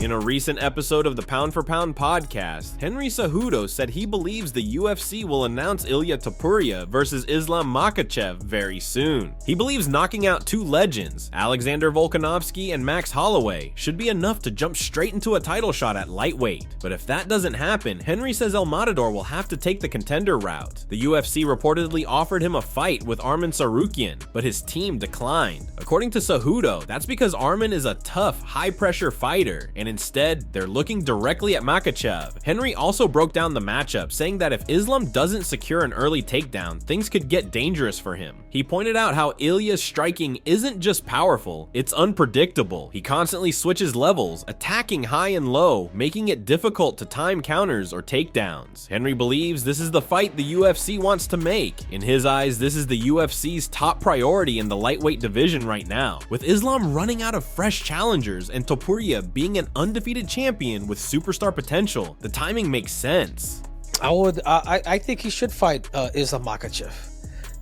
In a recent episode of the Pound for Pound podcast, Henry Cejudo said he believes the UFC will announce Ilia Topuria versus Islam Makhachev very soon. He believes knocking out two legends, Alexander Volkanovski and Max Holloway, should be enough to jump straight into a title shot at lightweight. But if that doesn't happen, Henry says El Matador will have to take the contender route. The UFC reportedly offered him a fight with Arman Tsarukyan, but his team declined. According to Cejudo, that's because Arman is a tough, high-pressure fighter, and instead, they're looking directly at Makhachev. Henry also broke down the matchup, saying that if Islam doesn't secure an early takedown, things could get dangerous for him. He pointed out how Ilia's striking isn't just powerful, it's unpredictable. He constantly switches levels, attacking high and low, making it difficult to time counters or takedowns. Henry believes this is the fight the UFC wants to make. In his eyes, this is the UFC's top priority in the lightweight division right now, with Islam running out of fresh challengers and Topuria being an undefeated champion with superstar potential. The timing makes sense. I think he should fight Islam Makhachev.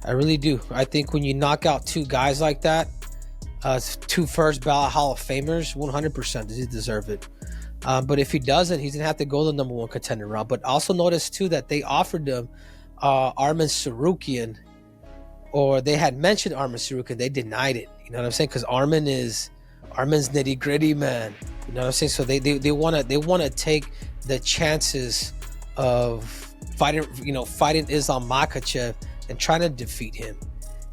I really do. I think when you knock out two guys like that, two first ballot Hall of Famers, 100% does he deserve it. But if he doesn't, he's gonna have to go the number one contender route. But also notice too that they offered him Arman Tsarukyan, or they had mentioned Arman Tsarukyan. They denied it. You know what I'm saying? Because Arman's nitty gritty, man. You know what I'm saying? So they wanna take the chances of fighting Islam Makhachev and trying to defeat him.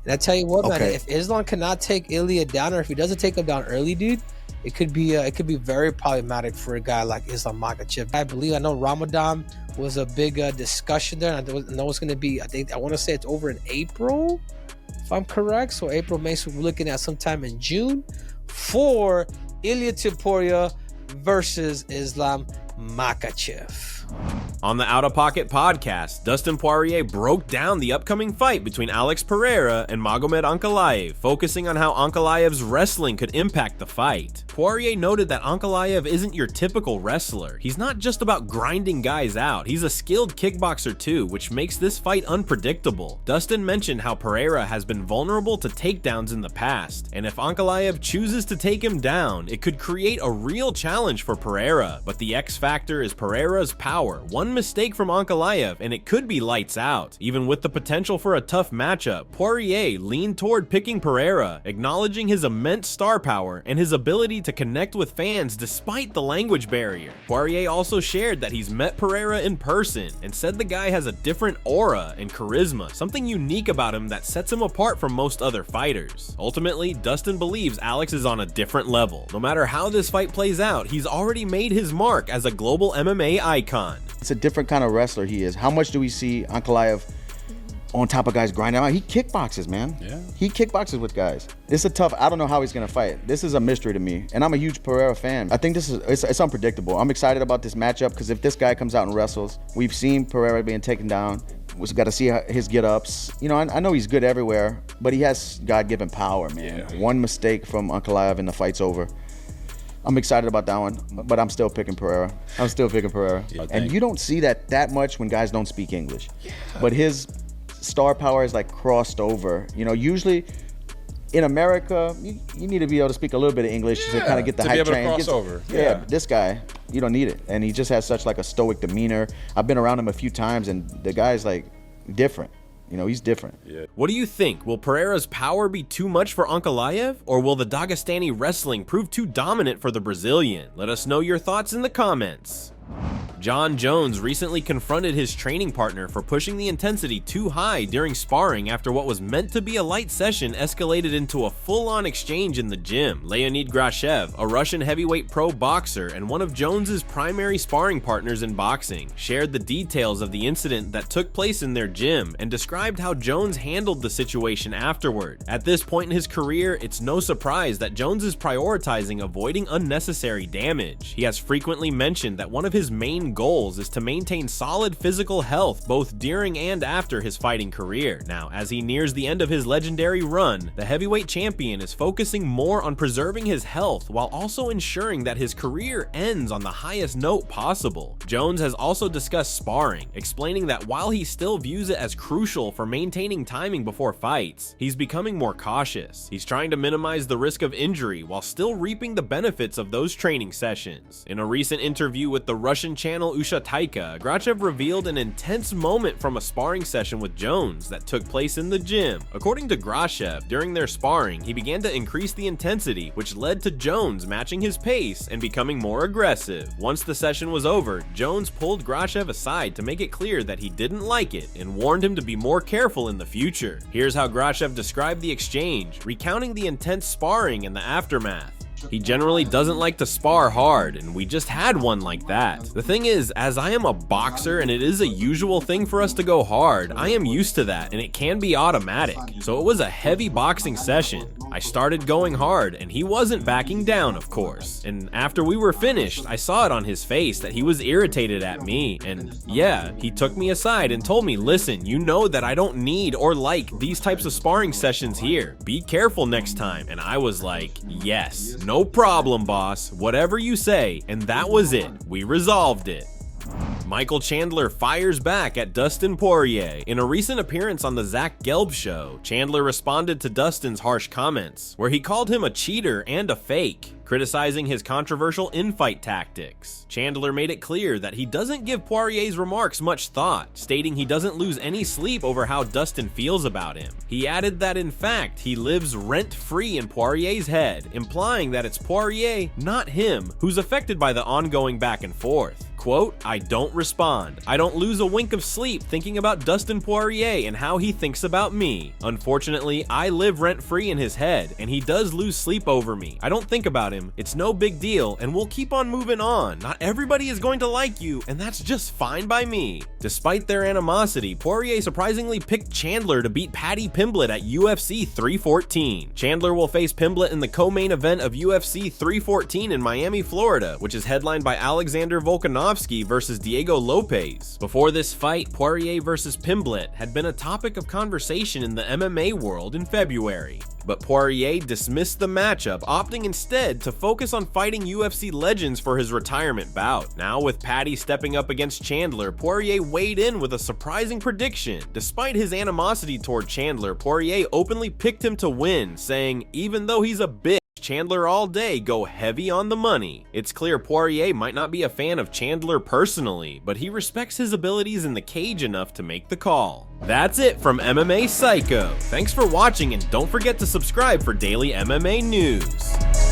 And I tell you what, man, if Islam cannot take Ilia down, or if he doesn't take him down early, dude, it could be very problematic for a guy like Islam Makhachev. I know Ramadan was a big discussion there. I know it's going to be, I want to say it's over in April, if I'm correct. So April, May, so we're looking at sometime in June for Ilia Topuria versus Islam Makhachev. On the Out of Pocket podcast, Dustin Poirier broke down the upcoming fight between Alex Pereira and Magomed Ankalaev, focusing on how Ankalaev's wrestling could impact the fight. Poirier noted that Ankalaev isn't your typical wrestler. He's not just about grinding guys out, he's a skilled kickboxer too, which makes this fight unpredictable. Dustin mentioned how Pereira has been vulnerable to takedowns in the past, and if Ankalaev chooses to take him down, it could create a real challenge for Pereira, but the X factor is Pereira's power. One mistake from Ankalaev and it could be lights out. Even with the potential for a tough matchup, Poirier leaned toward picking Pereira, acknowledging his immense star power and his ability to connect with fans despite the language barrier. Poirier also shared that he's met Pereira in person and said the guy has a different aura and charisma, something unique about him that sets him apart from most other fighters. Ultimately, Dustin believes Alex is on a different level. No matter how this fight plays out, he's already made his mark as a global MMA icon. It's a different kind of wrestler he is. How much do we see Ankalaev on top of guys grinding out? He kickboxes, man. Yeah. He kickboxes with guys. It's a tough, I don't know how he's gonna fight. This is a mystery to me. And I'm a huge Pereira fan. I think it's unpredictable. I'm excited about this matchup because if this guy comes out and wrestles, we've seen Pereira being taken down. We've got to see his get-ups. You know, I know he's good everywhere, but he has God-given power, man. Yeah. One mistake from Ankalaev and the fight's over. I'm excited about that one, but I'm still picking Pereira. Yeah, and you don't see that much when guys don't speak English. Yeah. But his star power is like crossed over. You know, usually in America, you need to be able to speak a little bit of English to kind of get the hype train. Yeah, but this guy, you don't need it. And he just has such like a stoic demeanor. I've been around him a few times and the guy's like different. You know, he's different. Yeah. What do you think? Will Pereira's power be too much for Ankalaev? Or will the Dagestani wrestling prove too dominant for the Brazilian? Let us know your thoughts in the comments. Jon Jones recently confronted his training partner for pushing the intensity too high during sparring after what was meant to be a light session escalated into a full-on exchange in the gym. Leonid Grashev, a Russian heavyweight pro boxer and one of Jones's primary sparring partners in boxing, shared the details of the incident that took place in their gym and described how Jones handled the situation afterward. At this point in his career, it's no surprise that Jones is prioritizing avoiding unnecessary damage. He has frequently mentioned that one of his main main goals is to maintain solid physical health both during and after his fighting career. Now, as he nears the end of his legendary run, the heavyweight champion is focusing more on preserving his health while also ensuring that his career ends on the highest note possible. Jones has also discussed sparring, explaining that while he still views it as crucial for maintaining timing before fights, he's becoming more cautious. He's trying to minimize the risk of injury while still reaping the benefits of those training sessions. In a recent interview with the Russian channel Usha Taika, Makhachev revealed an intense moment from a sparring session with Jones that took place in the gym. According to Makhachev, during their sparring, he began to increase the intensity, which led to Jones matching his pace and becoming more aggressive. Once the session was over, Jones pulled Makhachev aside to make it clear that he didn't like it and warned him to be more careful in the future. Here's how Makhachev described the exchange, recounting the intense sparring and the aftermath. He generally doesn't like to spar hard, and we just had one like that. The thing is, as I am a boxer and it is a usual thing for us to go hard, I am used to that and it can be automatic. So it was a heavy boxing session. I started going hard and he wasn't backing down, of course. And after we were finished, I saw it on his face that he was irritated at me, and yeah, he took me aside and told me, listen, you know that I don't need or like these types of sparring sessions here. Be careful next time. And I was like, yes. No problem, boss. Whatever you say. And that was it. We resolved it. Michael Chandler fires back at Dustin Poirier. In a recent appearance on the Zach Gelb show, Chandler responded to Dustin's harsh comments, where he called him a cheater and a fake, criticizing his controversial in-fight tactics. Chandler made it clear that he doesn't give Poirier's remarks much thought, stating he doesn't lose any sleep over how Dustin feels about him. He added that in fact, he lives rent-free in Poirier's head, implying that it's Poirier, not him, who's affected by the ongoing back and forth. Quote, I don't respond. I don't lose a wink of sleep thinking about Dustin Poirier and how he thinks about me. Unfortunately, I live rent-free in his head, and he does lose sleep over me. I don't think about him. It's no big deal, and we'll keep on moving on. Not everybody is going to like you, and that's just fine by me. Despite their animosity, Poirier surprisingly picked Chandler to beat Paddy Pimblett at UFC 314. Chandler will face Pimblett in the co-main event of UFC 314 in Miami, Florida, which is headlined by Alexander Volkanovski versus Diego Lopez. Before this fight, Poirier versus Pimblett had been a topic of conversation in the MMA world in February. But Poirier dismissed the matchup, opting instead to focus on fighting UFC legends for his retirement bout. Now, with Paddy stepping up against Chandler, Poirier weighed in with a surprising prediction. Despite his animosity toward Chandler, Poirier openly picked him to win, saying, even though he's a bitch, Chandler all day, go heavy on the money. It's clear Poirier might not be a fan of Chandler personally, but he respects his abilities in the cage enough to make the call. That's it from MMA Psycho. Thanks for watching, and don't forget to subscribe for daily MMA news.